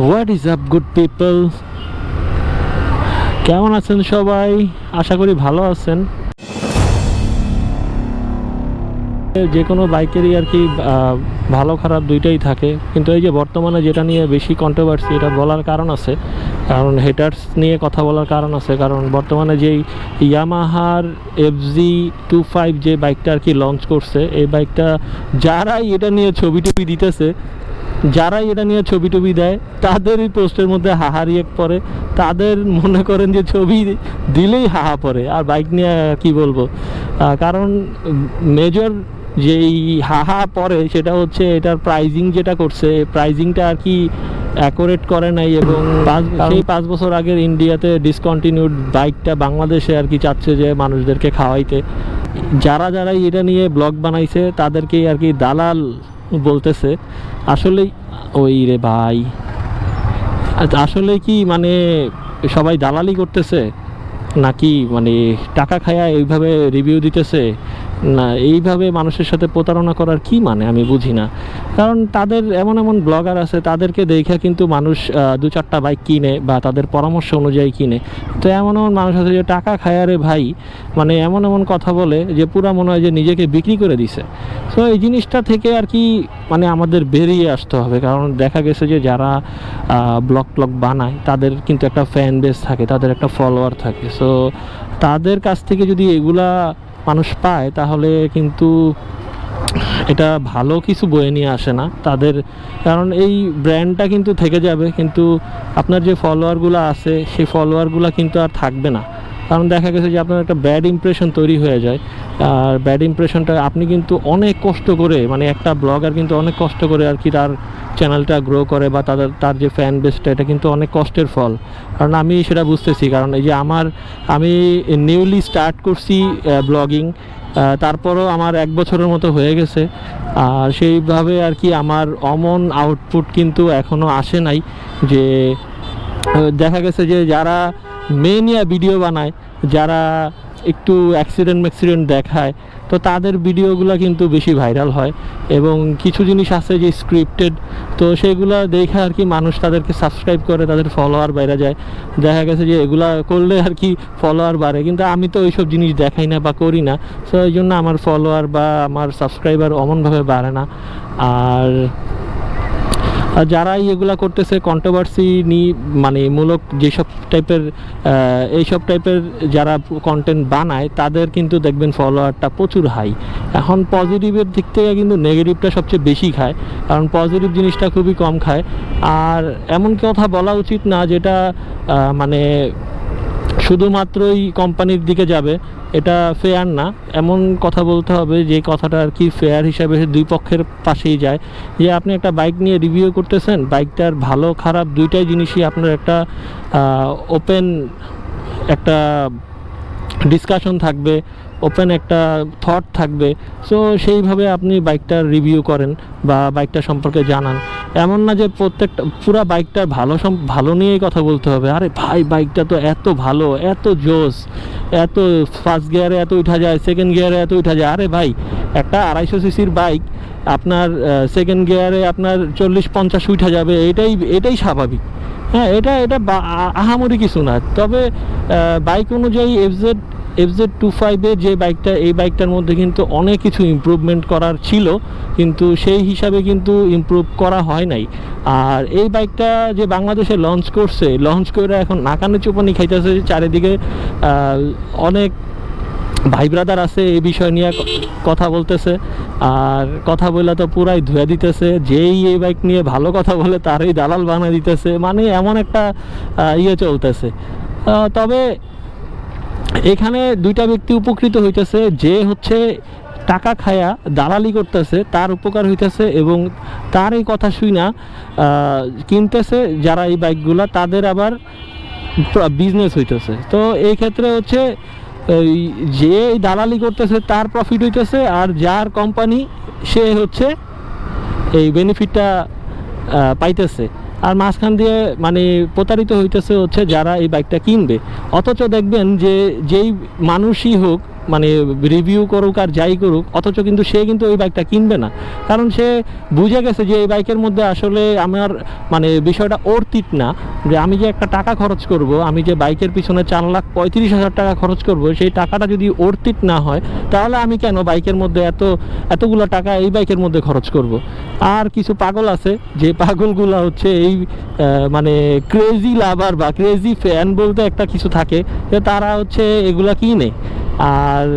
What is up good people, কেমন আছেন সবাই? আশা করি ভালো আছেন। যে কোনো বাইকেরই আর কি ভালো খারাপ দুইটাই থাকে, কিন্তু এই যে বর্তমানে যেটা নিয়ে বেশি কন্ট্রোভার্সি, এটা বলার কারণ আছে, কারণ হেটার্স নিয়ে কথা বলার কারণ আছে। কারণ বর্তমানে যেই ইয়ামাহার FZ25 যে বাইকটা আর কি লঞ্চ করছে, এই বাইকটা যারাই এটা নিয়ে ছবি টবি দিতেছে, যারাই এটা নিয়ে ছবি টবি দেয়, তাদেরই পোস্টের মধ্যে হাহা রিয়েক্ট পড়ে। তাদের মনে করেন যে ছবি দিলেই হাহা পড়ে। আর বাইক নিয়ে কি বলবো, কারণ মেজর যেই হাহা পড়ে সেটা হচ্ছে এটার প্রাইজিং যেটা করছে, প্রাইজিংটা আর কি অ্যাকোরেট করে নাই। এবং সেই 5 বছর আগের ইন্ডিয়াতে ডিসকন্টিনিউড বাইকটা বাংলাদেশে আর কি চাচ্ছে যে মানুষদেরকে খাওয়াইতে। যারাই এটা নিয়ে ব্লগ বানাইছে তাদেরকেই আর কি দালাল বলতেছে। আসলেই ওই রে ভাই, আসলে কি মানে সবাই দালালি করতেছে নাকি মানে টাকা খায়া এইভাবে রিভিউ দিতেছে, না এইভাবে মানুষের সাথে প্রতারণা করার কি মানে আমি বুঝি না। কারণ তাদের এমন এমন ব্লগার আছে, তাদেরকে দেখে কিন্তু মানুষ 2-4টা বাইক কিনে বা তাদের পরামর্শ অনুযায়ী কিনে। তো এমন এমন মানুষ আছে যে টাকা খায় রে ভাই, মানে এমন এমন কথা বলে যে পুরা মনে হয় যে নিজেকে বিক্রি করে দিছে। তো এই জিনিসটা থেকে আর কি মানে আমাদের বেরিয়ে আসতে হবে। কারণ দেখা গেছে যে যারা ব্লগ বানায় তাদের কিন্তু একটা ফ্যান বেস থাকে, তাদের একটা ফলোয়ার থাকে। সো তাদের কাছ থেকে যদি এগুলা মানুষ পায় তাহলে কিন্তু এটা ভালো কিছু বয়ে নিয়ে আসে না তাদের। কারণ এই ব্র্যান্ডটা কিন্তু থেকে যাবে, কিন্তু আপনার যে ফলোয়ারগুলো আছে সেই ফলোয়ারগুলো কিন্তু আর থাকবে না। কারণ দেখা গেছে যে আপনার একটা ব্যাড ইমপ্রেশন তৈরি হয়ে যায়। আর ব্যাড ইমপ্রেশনটা আপনি কিন্তু অনেক কষ্ট করে, মানে একটা ব্লগার কিন্তু অনেক কষ্ট করে আর কি তার চ্যানেলটা গ্রো করে, বা তার যে ফ্যান বেসটা, এটা কিন্তু অনেক কষ্টের ফল। কারণ আমি সেটা বুঝতেছি। কারণ এই যে আমি নিউলি স্টার্ট করছি ব্লগিং, তারপরও আমার 1 বছরের মতো হয়ে গেছে। আর সেইভাবে আর কি আমার অমন আউটপুট কিন্তু এখনও আসে নাই। যে দেখা গেছে যে যারা মেনিয়া ভিডিও বানায়, যারা একটু অ্যাক্সিডেন্ট দেখায়, তো তাদের ভিডিওগুলো কিন্তু বেশি ভাইরাল হয়। এবং কিছু জিনিস আছে যে স্ক্রিপ্টেড, তো সেগুলো দেখে আর কি মানুষ তাদেরকে সাবস্ক্রাইব করে, তাদের ফলোয়ার বেড়ে যায়। দেখা গেছে যে এগুলা করলে আর কি ফলোয়ার বাড়ে, কিন্তু আমি তো ওইসব জিনিস দেখাই না বা করি না। সো এই জন্য আমার ফলোয়ার বা আমার সাবস্ক্রাইবার অমনভাবে বাড়ে না। আর যারাই এগুলা করতেছে কন্ট্রোভার্সি মানে মূলক যেসব টাইপের এইসব টাইপের যারা কন্টেন্ট বানায়, তাদের কিন্তু দেখবেন ফলোয়ারটা প্রচুর হাই। এখন পজিটিভের দিক থেকে কিন্তু নেগেটিভটা সবচেয়ে বেশি খায়, কারণ পজিটিভ জিনিসটা খুবই কম খায়। আর এমন কথা বলা উচিত না যেটা মানে শুধুমাত্রই কোম্পানির দিকে যাবে, এটা ফেয়ার না। এমন কথা বলতে হবে যে কথাটা আর কি ফেয়ার হিসাবে দুই পক্ষের পাশেই যায়। যে আপনি একটা বাইক নিয়ে রিভিউ করতেছেন, বাইকটার ভালো খারাপ দুইটাই জিনিসই আপনার একটা ওপেন একটা ডিসকাশন থাকবে, ওপেন একটা থট থাকবে। সো সেইভাবে আপনি বাইকটার রিভিউ করেন বা বাইকটা সম্পর্কে জানান। এমন না যে প্রত্যেকটা পুরা বাইকটার ভালো নিয়েই কথা বলতে হবে। আরে ভাই, বাইকটা তো এত ভালো, এত জোস, এত ফার্স্ট গিয়ারে এত উঠা যায়, সেকেন্ড গিয়ারে এত উঠা যায়। আরে ভাই, একটা 250 সিসির বাইক আপনার সেকেন্ড গিয়ারে আপনার 40-50 উঠা যাবে, এটাই স্বাভাবিক। হ্যাঁ, এটা আহামরি কিছু না। তবে বাইক অনুযায়ী FZ25 যে বাইকটা, এই বাইকটার মধ্যে কিন্তু অনেক কিছু ইমপ্রুভমেন্ট করার ছিল, কিন্তু সেই হিসাবে কিন্তু ইমপ্রুভ করা হয় নাই। আর এই বাইকটা যে বাংলাদেশে লঞ্চ করে এখন নাকানে চুপানি খাইতেছে চারিদিকে। অনেক ভাই ব্রাদার আছে এই বিষয় নিয়ে কথা বলতেছে, আর কথা বলে তো পুরাই ধুয়ে দিতেছে। যেই এই বাইক নিয়ে ভালো কথা বলে তারই দালাল বানিয়ে দিতেছে, মানে এমন একটা চলতেছে। তবে এখানে দুইটা ব্যক্তি উপকৃত হইতেছে। যে হচ্ছে টাকা খায়া দালালি করতেছে, তার উপকার হইতেছে, এবং তার এই কথা শুনা কিনতেছে যারা এই বাইকগুলা, তাদের আবার বিজনেস হইতেছে। তো এই ক্ষেত্রে হচ্ছে যে দালালি করতেছে তার প্রফিট হইতেছে, আর যার কোম্পানি সে হচ্ছে এই বেনিফিটটা পাইতেছে। আর মাঝখান দিয়ে মানে প্রতারিত হইতেছে হচ্ছে যারা এই বাইকটা কিনবে। অথচ দেখবেন যে যেই মানুষই হোক, মানে রিভিউ করুক আর যাই করুক, অথচ কিন্তু সে কিন্তু ওই বাইকটা কিনবে না, কারণ সে বুঝে গেছে যে এই বাইকের মধ্যে আসলে আমার মানে বিষয়টা অর্থিত না, যে আমি যে একটা টাকা খরচ করব, আমি যে বাইকের পিছনে 4,35,000 টাকা খরচ করব, সেই টাকাটা যদি অর্থিত না হয় তাহলে আমি কেন বাইকের মধ্যে এতগুলো টাকা এই বাইকের মধ্যে খরচ করব। আর কিছু পাগল আছে, যে পাগলগুলো হচ্ছে এই মানে ক্রেজি লাভার বা ক্রেজি ফ্যান বলতে একটা কিছু থাকে, যে তারা হচ্ছে এগুলা কিনে আর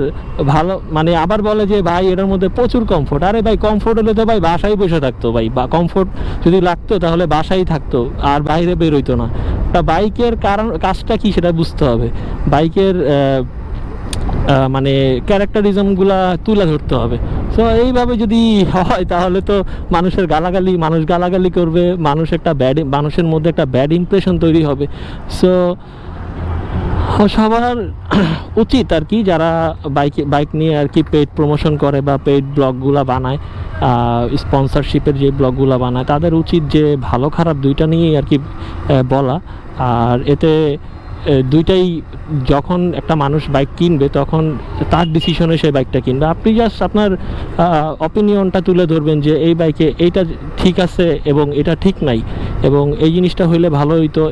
ভালো মানে আবার বলে যে ভাই এটার মধ্যে প্রচুর কমফোর্ট। আরে ভাই কমফোর্ট হলে তো ভাই বাসায় বসে থাকতো ভাই, বা কমফোর্ট যদি লাগতো তাহলে বাসায় থাকতো আর বাইরে বেরোইতো না। তা বাইকের কাজটা কি সেটা বুঝতে হবে, বাইকের মানে ক্যারেক্টারিজমগুলা তুলে ধরতে হবে। সো এইভাবে যদি হয় তাহলে তো মানুষ গালাগালি করবে, মানুষের মধ্যে একটা ব্যাড ইমপ্রেশন তৈরি হবে। সো সবার উচিত আর কি, যারা বাইক নিয়ে আর কি পেইড প্রমোশন করে বা পেইড ব্লগগুলো বানায়, স্পন্সরশিপের যে ব্লগগুলো বানায়, তাদের উচিত যে ভালো খারাপ দুইটা নিয়েই আর কি বলা। আর এতে দুইটাই, যখন একটা মানুষ বাইক কিনবে তখন তার ডিসিশনে সে বাইকটা কিনবে। আপনি জাস্ট আপনার অপিনিয়নটা তুলে ধরবেন যে এই বাইকে এইটা ঠিক আছে এবং এটা ঠিক নাই, এবং এই জিনিসটা হইলে ভালো হইতো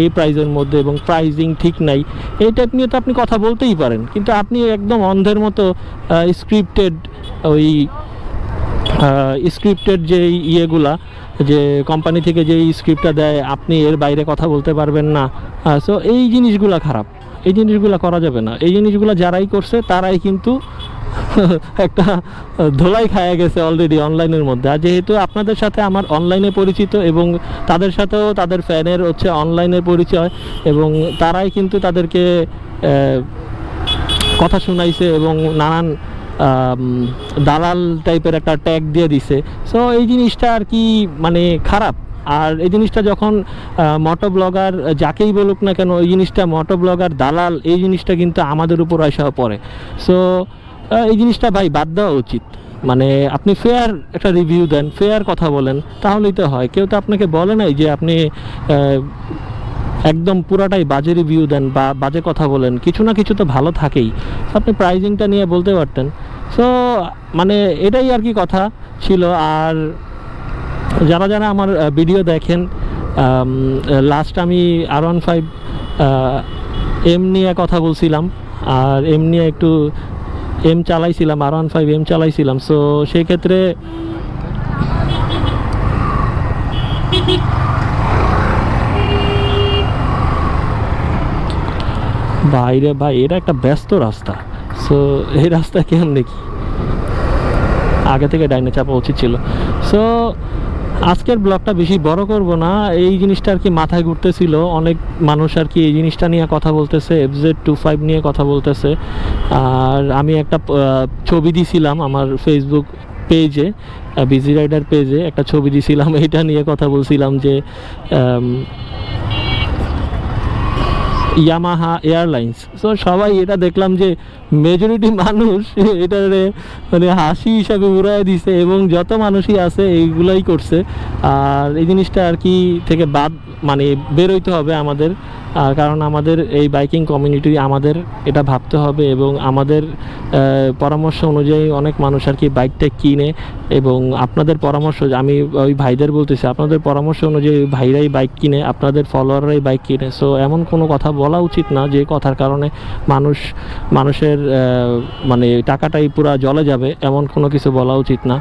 এই প্রাইজের মধ্যে, এবং প্রাইজিং ঠিক নাই, এই টাইপ নিয়ে তো আপনি কথা বলতেই পারেন। কিন্তু আপনি একদম অন্ধের মতো স্ক্রিপ্টেড যে ইয়েগুলা, যে কোম্পানি থেকে যে স্ক্রিপ্টটা দেয় আপনি এর বাইরে কথা বলতে পারবেন না। সো এই জিনিসগুলো খারাপ, এই জিনিসগুলো করা যাবে না। এই জিনিসগুলো যারাই করছে তারাই কিন্তু একটা ধোলাই খায়া গেছে অলরেডি অনলাইনের মধ্যে। আর যেহেতু আপনাদের সাথে আমার অনলাইনে পরিচিত এবং তাদের সাথেও তাদের ফ্যানের হচ্ছে অনলাইনে পরিচয়, এবং তারাই কিন্তু তাদেরকে কথা শুনাইছে এবং নানান দালাল টাইপের একটা ট্যাগ দিয়ে দিছে। সো এই জিনিসটা আর কি মানে খারাপ। আর এই জিনিসটা যখন মোটো ব্লগার যাকেই বলুক না কেন, এই জিনিসটা মোটো ব্লগার দালাল, এই জিনিসটা কিন্তু আমাদের উপর আসা পড়ে। সো এই জিনিসটা ভাই বাদ দেওয়া উচিত। মানে আপনি ফেয়ার একটা রিভিউ দেন, ফেয়ার কথা বলেন, তাহলেই তো হয়। কেউ তো আপনাকে বলে নাই যে আপনি একদম পুরাটাই বাজে রিভিউ দেন বা বাজে কথা বলেন, কিছু না কিছু তো ভালো থাকেই। আপনি প্রাইজিংটা নিয়ে বলতে পারতেন। সো মানে এটাই আর কি কথা ছিল। আর যারা যারা আমার ভিডিও দেখেন, লাস্ট আমি R15 এম নিয়ে কথা বলছিলাম, আর এম নিয়ে একটু চালাইছিলাম, R15 চালাইছিলাম। সো সেই ক্ষেত্রে বাইরে ভাই এটা একটা ব্যস্ত রাস্তা। সো এই রাস্তা কেমন কি আগে থেকে ডাইনে চাপা উচিত ছিল। সো আজকের ব্লগটা বেশি বড় করব না, এই জিনিসটা আর কি মাথায় ঘুরতেছিল। অনেক মানুষ আর কি এই জিনিসটা নিয়ে কথা বলতেছে, FZ25 নিয়ে কথা বলতেছে। আর আমি একটা ছবি দিছিলাম আমার ফেসবুক পেজে, বিজি রাইডার পেজে একটা ছবি দিছিলাম, এটা নিয়ে কথা বলছিলাম যে ইয়ামাহা এয়ারলাইন্স। সো সবাই এটা দেখলাম যে মেজরিটি মানুষ এটারে মানে হাসি হিসাবে উড়াই দিছে, এবং যত মানুষই আছে এইগুলাই করছে। আর এই জিনিসটা আর কি থেকে মানে বেরোইতে হবে আমাদের, কারণ আমাদের এই বাইকিং কমিউনিটি আমাদের এটা ভাবতে হবে, এবং আমাদের পরামর্শ অনুযায়ী অনেক মানুষ আর কি বাইকটা কিনে। এবং আপনাদের পরামর্শ, আমি ওই ভাইদের বলতেছি, আপনাদের পরামর্শ অনুযায়ী ভাইরাই বাইক কিনে, আপনাদের ফলোয়াররাই বাইক কিনে। সো এমন কোনো কথা বলা উচিত না যে কথার কারণে মানুষের মানে টাকাটাই পুরা জলে যাবে, এমন কোনো কিছু বলা উচিত না।